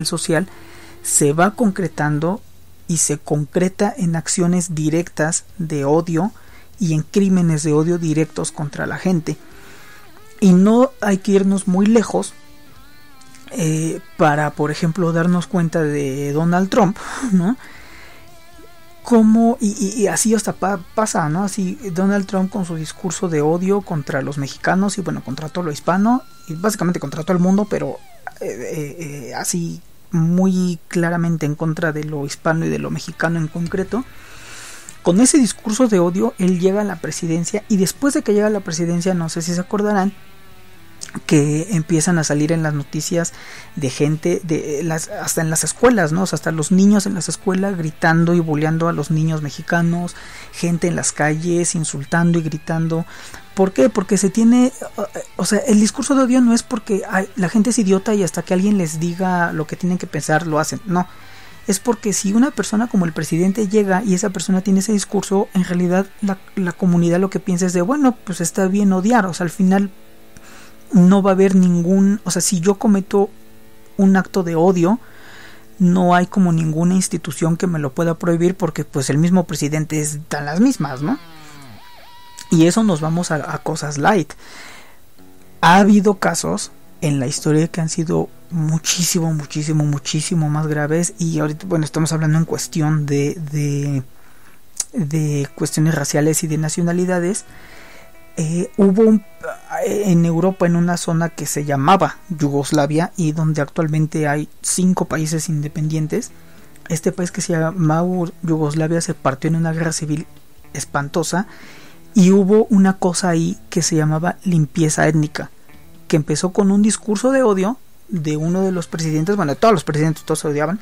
social se va concretando y se concreta en acciones directas de odio y en crímenes de odio directos contra la gente. Y no hay que irnos muy lejos para, por ejemplo, darnos cuenta de Donald Trump, ¿no? Como, y así hasta pasa, ¿no? Así Donald Trump con su discurso de odio contra los mexicanos y bueno, contra todo lo hispano y básicamente contra todo el mundo, pero así muy claramente en contra de lo hispano y de lo mexicano en concreto. Con ese discurso de odio él llega a la presidencia, y después de que llega a la presidencia, no sé si se acordarán, que empiezan a salir en las noticias de gente hasta en las escuelas, ¿no? O sea, hasta los niños en las escuelas gritando y bulleando a los niños mexicanos, gente en las calles insultando y gritando. ¿Por qué? Porque se tiene, o sea, el discurso de odio no es porque la gente es idiota y hasta que alguien les diga lo que tienen que pensar lo hacen, no. Es porque si una persona como el presidente llega y esa persona tiene ese discurso, en realidad la comunidad lo que piensa es de, bueno, pues está bien odiar, o sea, al final no va a haber ningún, o sea, si yo cometo un acto de odio, no hay como ninguna institución que me lo pueda prohibir porque pues el mismo presidente están las mismas, ¿no? Y eso nos vamos a cosas light. Ha habido casos en la historia que han sido muchísimo más graves, y ahorita, bueno, estamos hablando en cuestión de cuestiones raciales y de nacionalidades. Hubo en Europa, en una zona que se llamaba Yugoslavia y donde actualmente hay 5 países independientes, este país que se llamaba Yugoslavia se partió en una guerra civil espantosa, y hubo una cosa ahí que se llamaba limpieza étnica, que empezó con un discurso de odio de uno de los presidentes, bueno, todos los presidentes todos se odiaban,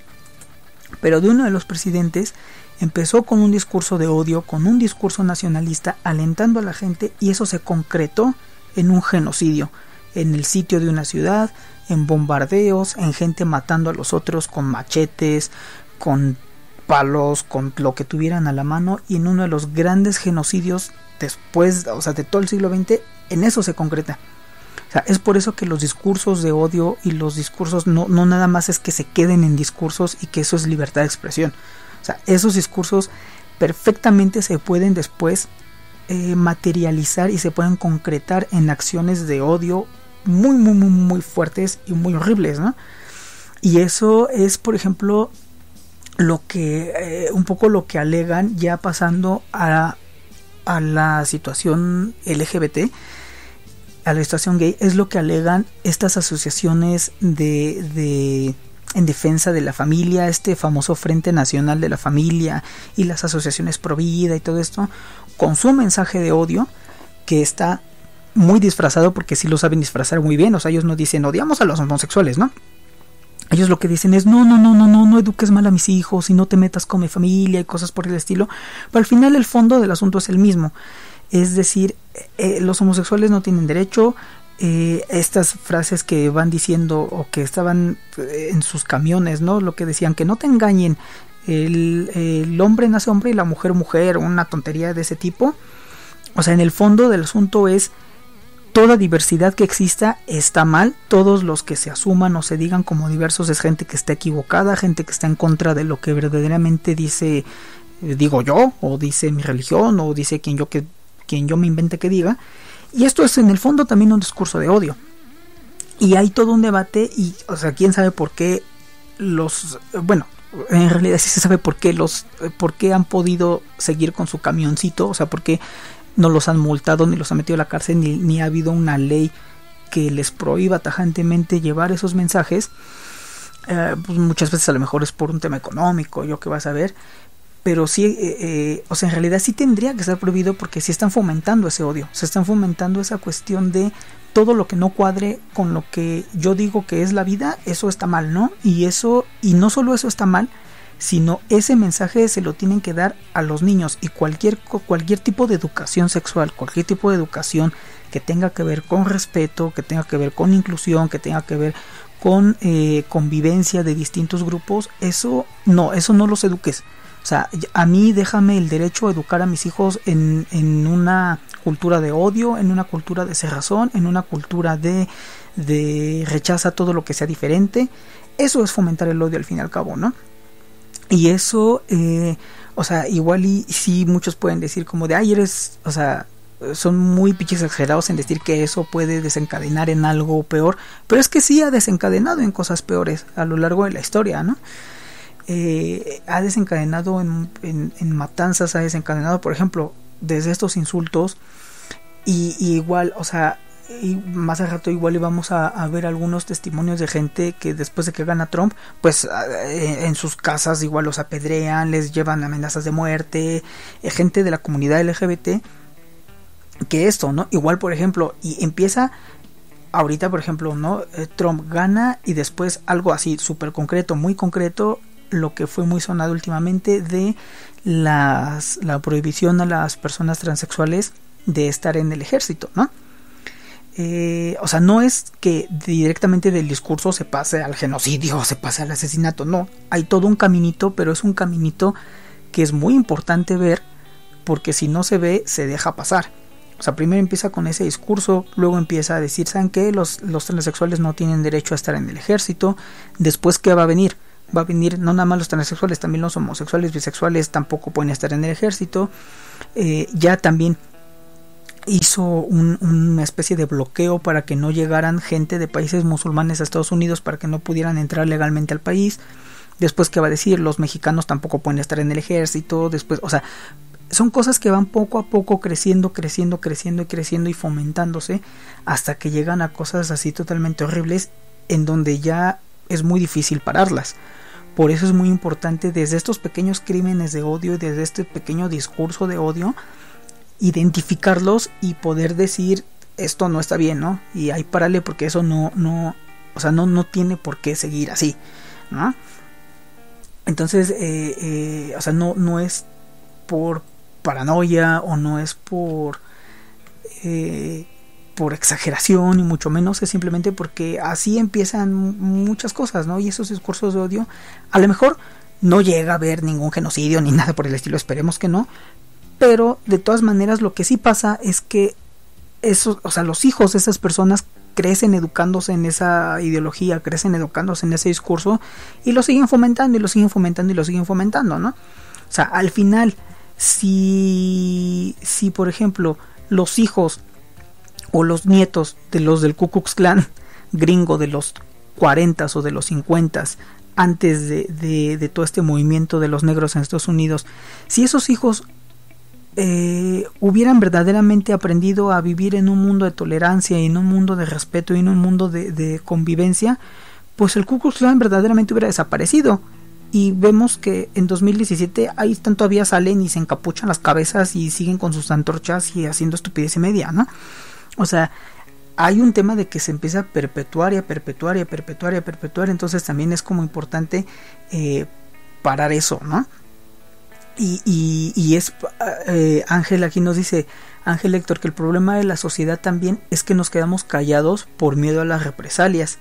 pero de uno de los presidentes empezó con un discurso de odio, con un discurso nacionalista, alentando a la gente, y eso se concretó en un genocidio, en el sitio de una ciudad, en bombardeos, en gente matando a los otros con machetes, con palos, con lo que tuvieran a la mano, y en uno de los grandes genocidios después, o sea, de todo el siglo XX, en eso se concreta. O sea, es por eso que los discursos de odio y los discursos no nada más es que se queden en discursos y que eso es libertad de expresión. O sea, esos discursos perfectamente se pueden después materializar y se pueden concretar en acciones de odio muy fuertes y muy horribles, ¿no? Y eso es, por ejemplo, lo que un poco lo que alegan, ya pasando a la situación LGBT, a la situación gay, es lo que alegan estas asociaciones en defensa de la familia, este famoso Frente Nacional de la Familia y las asociaciones pro vida y todo esto, con su mensaje de odio, que está muy disfrazado, porque sí lo saben disfrazar muy bien. O sea, ellos no dicen odiamos a los homosexuales, ¿no? Ellos lo que dicen es no eduques mal a mis hijos y no te metas con mi familia y cosas por el estilo. Pero al final el fondo del asunto es el mismo. Es decir, los homosexuales no tienen derecho. Estas frases que van diciendo o que estaban en sus camiones, ¿no? Lo que decían, que no te engañen, el hombre nace hombre y la mujer mujer, una tontería de ese tipo. O sea, en el fondo del asunto es toda diversidad que exista está mal. Todos los que se asuman o se digan como diversos es gente que está equivocada, gente que está en contra de lo que verdaderamente digo yo, o dice mi religión, o dice quien yo me invente que diga. Y esto es en el fondo también un discurso de odio. Y hay todo un debate, y, o sea, quién sabe por qué bueno, en realidad sí se sabe por qué han podido seguir con su camioncito, o sea, por qué no los han multado, ni los han metido a la cárcel, ni ha habido una ley que les prohíba tajantemente llevar esos mensajes. Pues muchas veces a lo mejor es por un tema económico, yo qué vas a ver. Pero sí, o sea, en realidad sí tendría que ser prohibido, porque sí están fomentando ese odio, se están fomentando esa cuestión de todo lo que no cuadre con lo que yo digo que es la vida, eso está mal, ¿no? Y no solo eso está mal, sino ese mensaje se lo tienen que dar a los niños, y cualquier tipo de educación sexual, cualquier tipo de educación que tenga que ver con respeto, que tenga que ver con inclusión, que tenga que ver con convivencia de distintos grupos, eso no los eduques. O sea, a mí déjame el derecho a educar a mis hijos en una cultura de odio, en una cultura de cerrazón, en una cultura de de rechaza todo lo que sea diferente. Eso es fomentar el odio al fin y al cabo, ¿no? Y eso, o sea, igual y sí muchos pueden decir como de, ay, eres, o sea, son muy pinches exagerados en decir que eso puede desencadenar en algo peor, pero es que sí ha desencadenado en cosas peores a lo largo de la historia, ¿no? Ha desencadenado en matanzas, ha desencadenado, por ejemplo, desde estos insultos, y igual, o sea, y más al rato igual íbamos a ver algunos testimonios de gente que después de que gana Trump, pues en sus casas igual los apedrean, les llevan amenazas de muerte, gente de la comunidad LGBT, que esto, ¿no? Igual, por ejemplo, y empieza ahorita, por ejemplo, ¿no? Trump gana y después algo así súper concreto, muy concreto, lo que fue muy sonado últimamente de la prohibición a las personas transexuales de estar en el ejército, ¿no? O sea, no es que directamente del discurso se pase al genocidio, se pase al asesinato, no, hay todo un caminito, pero es un caminito que es muy importante ver, porque si no se ve, se deja pasar. O sea, primero empieza con ese discurso, luego empieza a decir, ¿saben qué? Los transexuales no tienen derecho a estar en el ejército. Después, ¿qué va a venir? Va a venir no nada más los transexuales, también los homosexuales, bisexuales tampoco pueden estar en el ejército. Ya también hizo una especie de bloqueo para que no llegaran gente de países musulmanes a Estados Unidos, para que no pudieran entrar legalmente al país. Después, ¿qué va a decir? Los mexicanos tampoco pueden estar en el ejército. Después, o sea, son cosas que van poco a poco creciendo y fomentándose hasta que llegan a cosas así totalmente horribles, en donde ya es muy difícil pararlas. Por eso es muy importante, desde estos pequeños crímenes de odio, desde este pequeño discurso de odio, identificarlos y poder decir, esto no está bien, ¿no? Y ahí párale, porque eso no tiene por qué seguir así, ¿no? Entonces, o sea, no es por paranoia, o no es por exageración, y mucho menos, es simplemente porque así empiezan muchas cosas, ¿no? Y esos discursos de odio, a lo mejor no llega a haber ningún genocidio ni nada por el estilo, esperemos que no, pero de todas maneras lo que sí pasa es que esos, o sea, los hijos de esas personas crecen educándose en esa ideología, crecen educándose en ese discurso, y lo siguen fomentando, y lo siguen fomentando, y lo siguen fomentando, ¿no? O sea, al final, si por ejemplo los hijos o los nietos de los del Ku Klux Klan gringo de los 40s o de los 50s, antes de todo este movimiento de los negros en Estados Unidos, si esos hijos hubieran verdaderamente aprendido a vivir en un mundo de tolerancia, y en un mundo de respeto, y en un mundo de convivencia, pues el Ku Klux Klan verdaderamente hubiera desaparecido. Y vemos que en 2017 ahí están, todavía salen y se encapuchan las cabezas y siguen con sus antorchas y haciendo estupidez y media, ¿no? O sea, hay un tema de que se empieza a perpetuar y a perpetuar y a perpetuar y a perpetuar. Entonces también es como importante parar eso, ¿no? Y es Ángel aquí nos dice, Ángel Héctor, que el problema de la sociedad también es que nos quedamos callados por miedo a las represalias.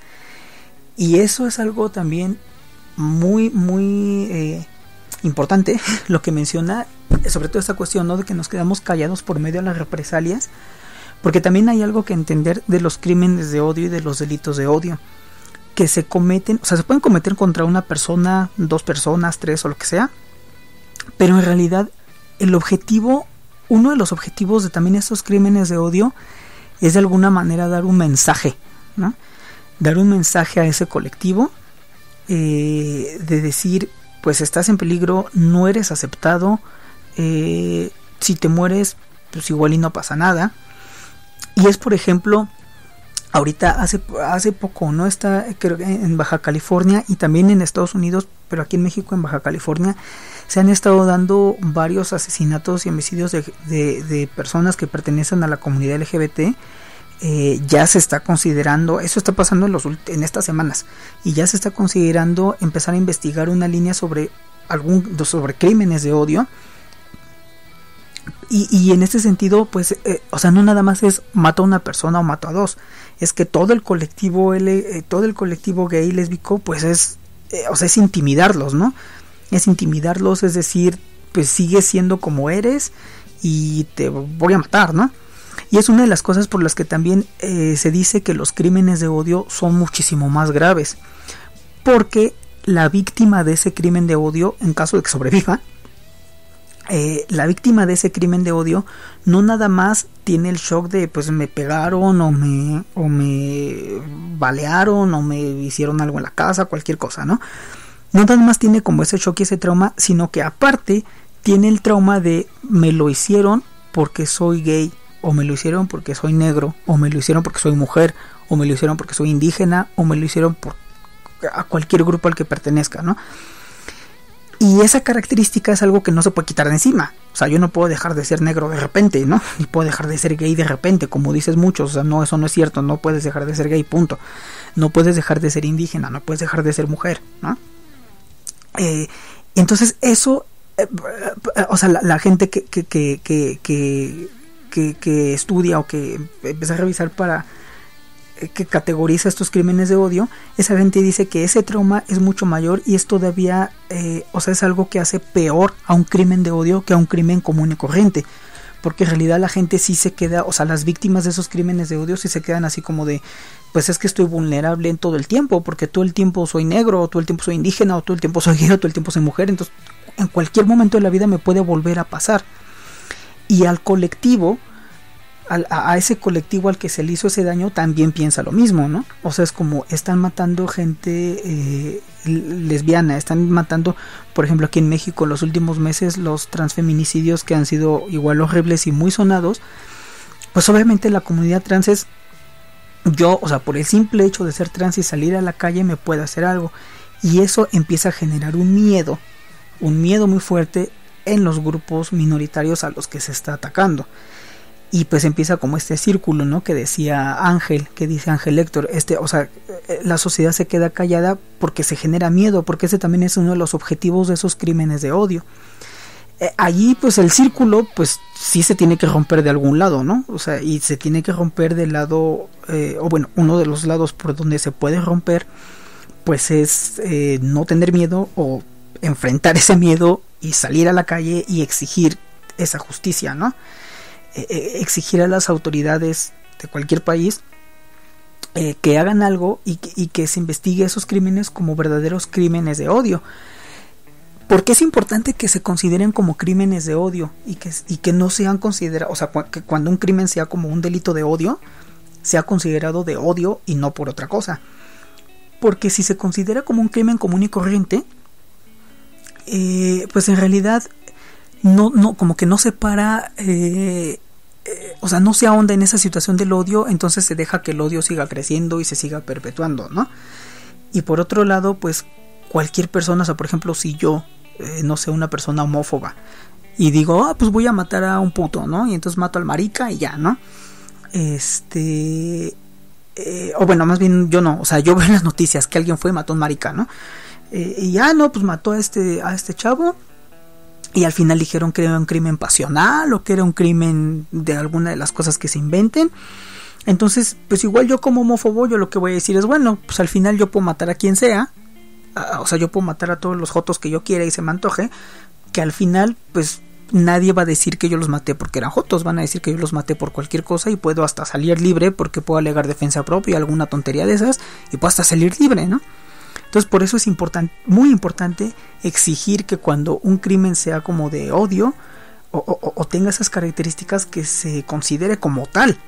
Y eso es algo también muy importante, lo que menciona, sobre todo esta cuestión, ¿no? De que nos quedamos callados por medio de las represalias, porque también hay algo que entender de los crímenes de odio y de los delitos de odio que se cometen, o sea, se pueden cometer contra una persona, 2 personas, 3 o lo que sea, pero en realidad el objetivo, uno de los objetivos de también estos crímenes de odio es de alguna manera dar un mensaje, ¿no? Dar un mensaje a ese colectivo, de decir, pues estás en peligro, no eres aceptado, si te mueres, pues igual y no pasa nada. Y es, por ejemplo, ahorita hace poco, ¿no? Está, creo que en Baja California y también en Estados Unidos, pero aquí en México, en Baja California, se han estado dando varios asesinatos y homicidios de personas que pertenecen a la comunidad LGBT. Ya se está considerando, eso está pasando en estas semanas, y ya se está considerando empezar a investigar una línea sobre crímenes de odio. Y en este sentido, pues, o sea, no nada más es mato a una persona o mato a 2, es que todo el colectivo gay, lésbico, pues es intimidarlos, ¿no? Es intimidarlos, es decir, pues sigue siendo como eres y te voy a matar, ¿no? Y es una de las cosas por las que también se dice que los crímenes de odio son muchísimo más graves, porque la víctima de ese crimen de odio, en caso de que sobreviva, la víctima de ese crimen de odio no nada más tiene el shock de pues me pegaron o me balearon o me hicieron algo en la casa, cualquier cosa, ¿no? No nada más tiene como ese shock y ese trauma, sino que aparte tiene el trauma de me lo hicieron porque soy gay, o me lo hicieron porque soy negro, o me lo hicieron porque soy mujer, o me lo hicieron porque soy indígena, o me lo hicieron por a cualquier grupo al que pertenezca, ¿no? Y esa característica es algo que no se puede quitar de encima. O sea, yo no puedo dejar de ser negro de repente, ¿no? Ni puedo dejar de ser gay de repente, como dices muchos. O sea, no, eso no es cierto. No puedes dejar de ser gay, punto. No puedes dejar de ser indígena, no puedes dejar de ser mujer, ¿no? Entonces eso, o sea, la gente que estudia o que empieza a revisar para que categoriza estos crímenes de odio, esa gente dice que ese trauma es mucho mayor y es todavía, o sea, es algo que hace peor a un crimen de odio que a un crimen común y corriente, porque en realidad la gente sí se queda, o sea, las víctimas de esos crímenes de odio sí se quedan así como de, pues es que estoy vulnerable en todo el tiempo, porque todo el tiempo soy negro, o todo el tiempo soy indígena, o todo el tiempo soy gay, o todo el tiempo soy mujer, entonces en cualquier momento de la vida me puede volver a pasar. Y al colectivo, a ese colectivo al que se le hizo ese daño también piensa lo mismo, ¿no? O sea, es como están matando gente lesbiana, están matando, por ejemplo, aquí en México en los últimos meses los transfeminicidios que han sido igual horribles y muy sonados, pues obviamente la comunidad trans es, yo, o sea, por el simple hecho de ser trans y salir a la calle me puede hacer algo, y eso empieza a generar un miedo muy fuerte en los grupos minoritarios a los que se está atacando. Y pues empieza como este círculo, ¿no? Que decía Ángel, que dice Ángel Héctor, o sea, la sociedad se queda callada porque se genera miedo, porque ese también es uno de los objetivos de esos crímenes de odio. Allí pues el círculo pues sí se tiene que romper de algún lado, ¿no? O sea, y se tiene que romper del lado, o bueno, uno de los lados por donde se puede romper pues es no tener miedo o enfrentar ese miedo y salir a la calle y exigir esa justicia, ¿no? Exigir a las autoridades de cualquier país que hagan algo y que se investigue esos crímenes como verdaderos crímenes de odio. Porque es importante que se consideren como crímenes de odio y que no sean considerados, o sea, que cuando un crimen sea como un delito de odio, sea considerado de odio y no por otra cosa. Porque si se considera como un crimen común y corriente, pues en realidad no como que no se para, o sea, no se ahonda en esa situación del odio, entonces se deja que el odio siga creciendo y se siga perpetuando, ¿no? Y por otro lado, pues cualquier persona, o sea, por ejemplo, si yo, no sé, una persona homófoba y digo, pues voy a matar a un puto, ¿no? Y entonces mato al marica y ya, ¿no? O bueno, más bien yo no, o sea, yo veo en las noticias que alguien fue y mató a un marica, ¿no? Y ya, no, pues mató a este chavo. Y al final dijeron que era un crimen pasional o que era un crimen de alguna de las cosas que se inventen. Entonces, pues igual yo como homófobo, yo lo que voy a decir es, bueno, pues al final yo puedo matar a quien sea. O sea, yo puedo matar a todos los jotos que yo quiera y se me antoje. Que al final, pues nadie va a decir que yo los maté porque eran jotos. Van a decir que yo los maté por cualquier cosa y puedo hasta salir libre porque puedo alegar defensa propia, alguna tontería de esas. Y puedo hasta salir libre, ¿no? Entonces por eso es muy importante exigir que cuando un crimen sea como de odio o tenga esas características que se considere como tal,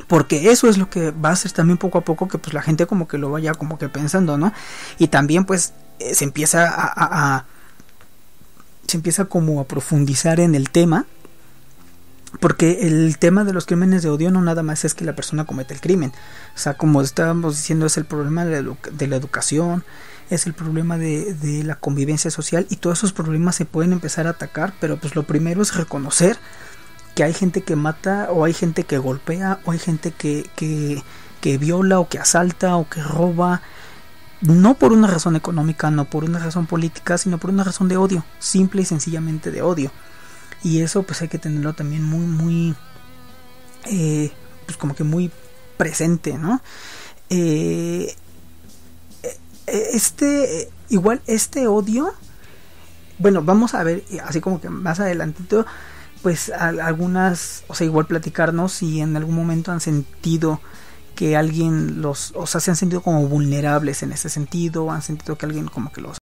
porque eso es lo que va a hacer también poco a poco que pues la gente como que lo vaya como que pensando, ¿no? Y también pues se empieza como a profundizar en el tema, porque el tema de los crímenes de odio no nada más es que la persona cometa el crimen. O sea, como estábamos diciendo, es el problema de la educación, es el problema de la convivencia social, y todos esos problemas se pueden empezar a atacar, pero pues lo primero es reconocer que hay gente que mata, o hay gente que golpea, o hay gente que viola, o que asalta, o que roba, no por una razón económica, no por una razón política, sino por una razón de odio, simple y sencillamente de odio. Y eso pues hay que tenerlo también muy pues como que muy presente, ¿no? Igual este odio, bueno, vamos a ver así como que más adelantito pues algunas, o sea, igual platicarnos si en algún momento han sentido que alguien o sea, se han sentido como vulnerables en ese sentido, han sentido que alguien como que los